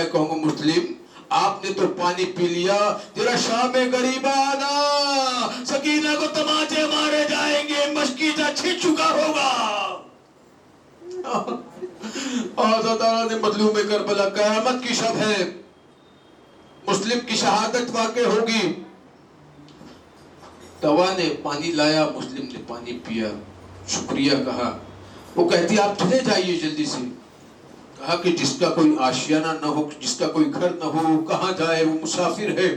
میں کہوں گا مسلم آپ نے تو پانی پی لیا، تیرا شام غریبہ آنا، سکینہ کو تماچے مارے جائیں گے، مشکیزہ چھٹ چکا ہوگا۔ آزادارہ نے مظلوم کربلا، قیامت کی شب ہے، مسلم کی شہادت واقع ہوگی۔ توا نے پانی لایا، مسلم نے پانی پیا، شکریہ کہا۔ وہ کہتی آپ چلے جائیے جلدی سے۔ کہا کہ جس کا کوئی آشیانہ نہ ہو، جس کا کوئی گھر نہ ہو، کہاں جائے، وہ مسافر ہے۔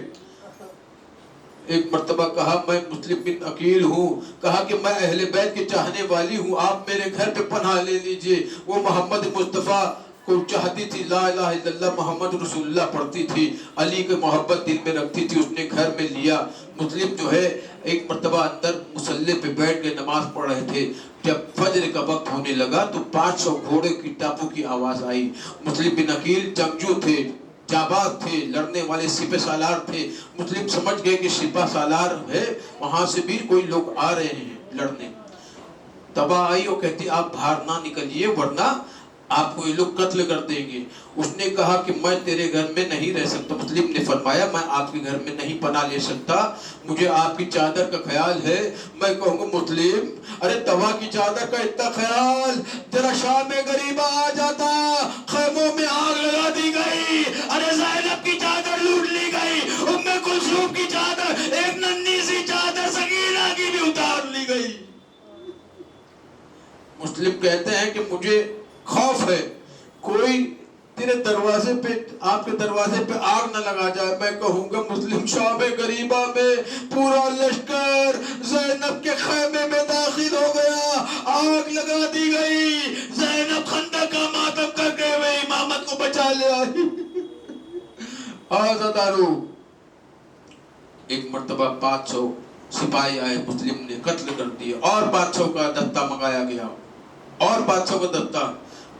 ایک مرتبہ کہا میں مسلم بن عقیل ہوں، کہا کہ میں اہل بیت کے چاہنے والی ہوں، آپ میرے گھر پہ پناہ لے لیجئے۔ وہ محمد مصطفیٰ کو چاہتی تھی، لا الہ الا اللہ محمد رسول اللہ پڑھتی تھی، علی کی محبت دل میں رکھتی تھی، اس نے گھر میں لیا۔ مسلم جو ہے ایک مرتبہ اندر مصلی پہ بیٹھ کے نماز پڑھ رہے تھے، جب فجر کا وقت ہونے لگا تو 500 گھوڑے کی ٹاپوں کی آواز آئی۔ مسلم بن عقیل جنگجو تھے، جاباز تھے، لڑنے والے سپہ سالار تھے۔ مسلم سمجھ گئے کہ سپہ سالار ہے، وہاں سے بھی کوئی لوگ آ رہے ہیں لڑنے۔ تباہ آئی اور کہتی آپ باہر نہ نکلیے ورنہ آپ کو یہ لوگ قتل کر دیں گے۔ اس نے کہا کہ میں تیرے گھر میں نہیں رہ سکتا۔ مسلم نے فرمایا میں آپ کے گھر میں نہیں پناہ لے سکتا، مجھے آپ کی چادر کا خیال ہے۔ میں کہوں گا مسلم ارے توا کی چادر کا اتنا خیال، تیرا شام غریبہ آ جاتا، خیموں میں آگ لگا دی گئی، ارے زینب کی چادر لوٹ لی گئی، ام کلثوم کی چادر، ایک ننھی سی چادر سکینہ کی بھی اتار لی گئی۔ مسلم کہتے ہیں کہ مجھے خوف ہے کوئی تیرے دروازے پہ، آپ کے دروازے پہ آگ نہ لگا جائے۔ میں کہوں گا مسلم شام غریبہ میں پورا لشکر زینب کے خیمے میں داخل ہو گیا، آگ لگا دی گئی، زینب خندق کا ماتم کر کے وہ امامت کو بچا لے آئی۔ آزادارو ایک مرتبہ 500 سپاہی آئے، مسلم نے قتل کر دیا، اور 500 کا دستہ منگایا گیا، اور 500 کا دستہ۔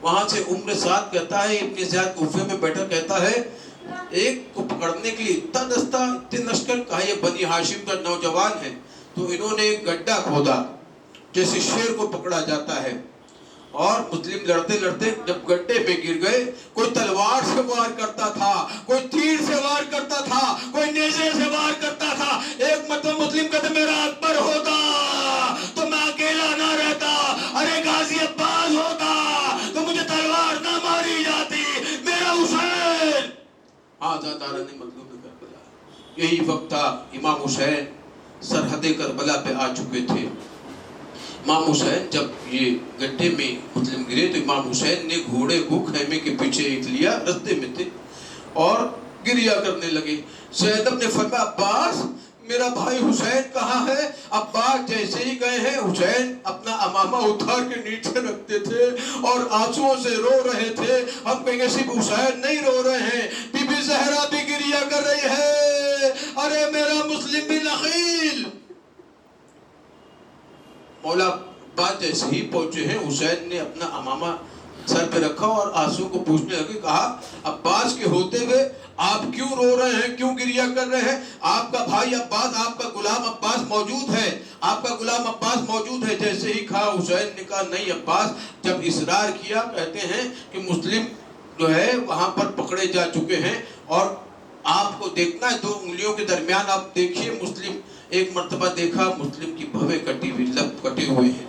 وہاں سے عمر سعد کہتا ہے، ابن زیاد کوفے میں بیٹھا کہتا ہے ایک کو پکڑنے کے لیے اتنا دستہ، اتنے لشکر، کہا یہ بنی ہاشم کا نوجوان ہے، تو انہوں نے ایک گڈھا کھودا جیسے شیر کو پکڑا جاتا ہے، اور مسلم لڑتے لڑتے جب گڈھے پہ گر گئے، کوئی تلوار سے وار کرتا تھا، کوئی تیر سے وار کرتا تھا، کوئی نیزے سے وار کرتا تھا۔ ایک مطلب مسلم کہتے میرا اکبر ہوتا تو میں اکیلا نہ رہتا، ارے غازی عباس ہوتا تو مجھے تلوار نہ ماری جاتی، میرا حسین۔ آزادارہ نے مظلوم کربلا، یہی وقت تھا امام حسین سرحد کربلا پہ آ چکے تھے۔ امام حسین جب یہ گڈھے میں مسلم گرے تو امام حسین نے گھوڑے کو خیمے کے پیچھے ایک لیا، رستے میں تھے، اور گریا کرنے لگے۔ زینب نے فرمایا عباس میرا بھائی حسین کہاں ہے؟ عباس جیسے ہی گئے ہیں، حسین اپنا امامہ اتار کے نیچے رکھتے تھے اور آنسوؤں سے رو رہے تھے۔ ہم کہیں گے صرف حسین نہیں رو رہے ہیں، بی بی زہرا بھی گریا کر رہی ہے، ارے میرا مسلم بن عقیل۔ مولا عباس جیسے ہی پہنچے ہیں، حسین نے اپنا امامہ سر پہ رکھا اور آنسو کو پوچھنے لگے، کہا عباس کے ہوتے ہوئے آپ کیوں رو رہے ہیں، کیوں گریا کر رہے ہیں؟ آپ کا بھائی عباس، آپ کا غلام عباس موجود ہے، آپ کا غلام عباس موجود ہے۔ جیسے ہی کہا حسین نے کہا نہیں عباس، جب اصرار کیا، کہتے ہیں کہ مسلم جو ہے وہاں پر پکڑے جا چکے ہیں، اور آپ کو دیکھنا ہے 2 انگلیوں کے درمیان، آپ دیکھیے مسلم، ایک مرتبہ دیکھا مسلم کی بھویں کٹی ہوئی، لب کٹے ہوئے ہیں،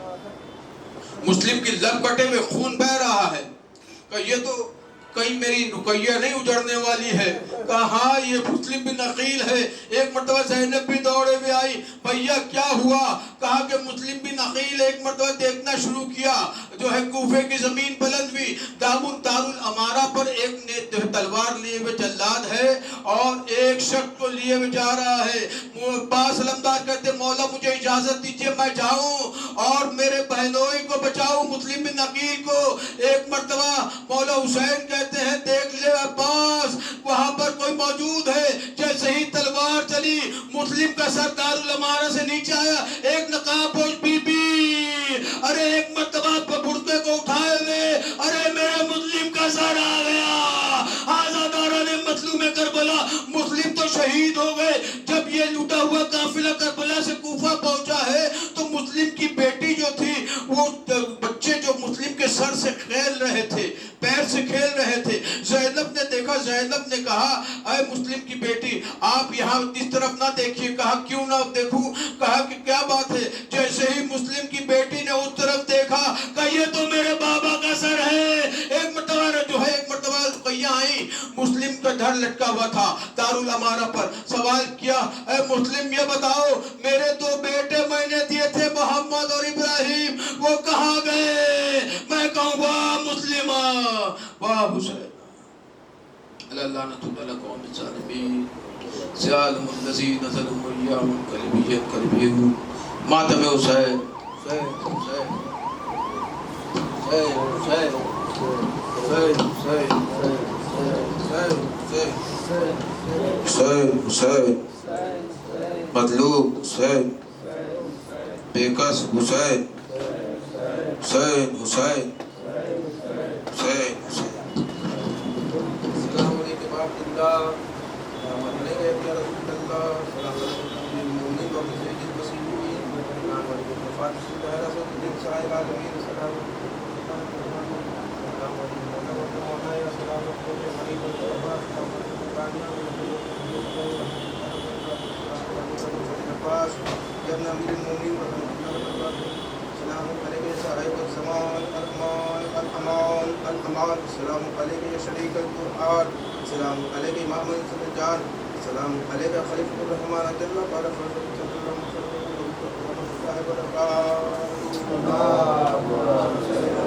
مسلم کی لب کٹے ہوئے، خون بہ رہا ہے۔ کہ یہ تو کہیں میری رقیہ نہیں اجڑنے والی ہے، کہا ہاں یہ مسلم بن عقیل ہے۔ ایک مرتبہ زینب بھی دوڑے ہوئے آئی، بھیا کیا ہوا؟ کہا کہ مسلم بن عقیل۔ ایک مرتبہ دیکھنا شروع کیا، جو ہے کوفے کی زمین بلند ہوئی، دامن دار الامارہ پر ایک نے تلوار لیے ہوئے جلاد ہے اور ایک شخص کو لیے ہوئے جا رہا ہے۔ عباس علمدار کہتے مولا مجھے اجازت دیجئے میں جاؤں اور میرے بہنوئی کو بچاؤں، مسلم بن عقیل کو۔ ایک مرتبہ مولا حسین کہتے ہیں دیکھ لے عباس وہاں پر کوئی موجود ہے۔ جیسے ہی تلوار چلی، مسلم کا سر دار الامارہ سے نیچے آیا، ایک نقاب پوش بی بی، ارے ایک مرتبہ برقعے کو اٹھائے ہوئے، ارے میرے مسلم کا سر آ گیا۔ آزادارہ نے مظلوم کربلا، مسلم تو شہید ہو گئے۔ جب یہ لوٹا ہوا قافلہ کربلا سے کوفہ پہنچا ہے تو مسلم کی بیٹی جو تھی، وہ بچے جو مسلم کے سر سے کھیل رہے تھے، پیر سے کھیل رہے تھے، زینب نے دیکھا زینب نے کہا اے مسلم کی بیٹی آپ یہاں اس طرف نہ دیکھیے. کہا کیوں نہ دیکھوں؟ کہا کہ کیا بات ہے؟ جیسے ہی مسلم کی بیٹی نے اس طرف دیکھا کہ یہ تو میرے بابا کا سر ہے. ایک مرتبہ رقیہ آئی، مسلم کا دھڑ لٹکا ہوا تھا دارالامارہ پر. سوال کیا اے مسلم یہ بتاؤ میرے دو بیٹے میں نے دیے تھے محمد اور ابراہیم، وہ کہاں گئے؟ میں کہوں واہ مسلمہ واہ حسین اللہ لعنت اللہ قوم الظالمین سیالم الذین ظلموا ایام قلبیت قلبیہم ماتم حسین حسین حسین حسین حسین حسین حسین مطلوب حسین بےکس حسین حسین حسین حسین حسین. السلام علیکم ورحمۃ اللہ علیکم یا رسول اللہ السلام علیکم المؤمنین و سید المسیحین السلام علیکم فاطر رسول الدین سائر العالمین السلام جبنا امیر المؤمنین السلام علیکم یا صاحب الزمان الامان السلام علیکم یا شریک القرآن السلام علیکم امام الجان السلام علیکم خلیفۃ الرحمن عبداللہ قال صلی اللہ علیہ وسلم.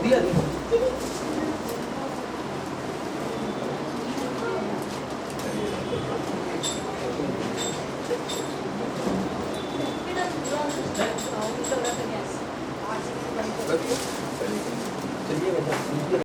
دیا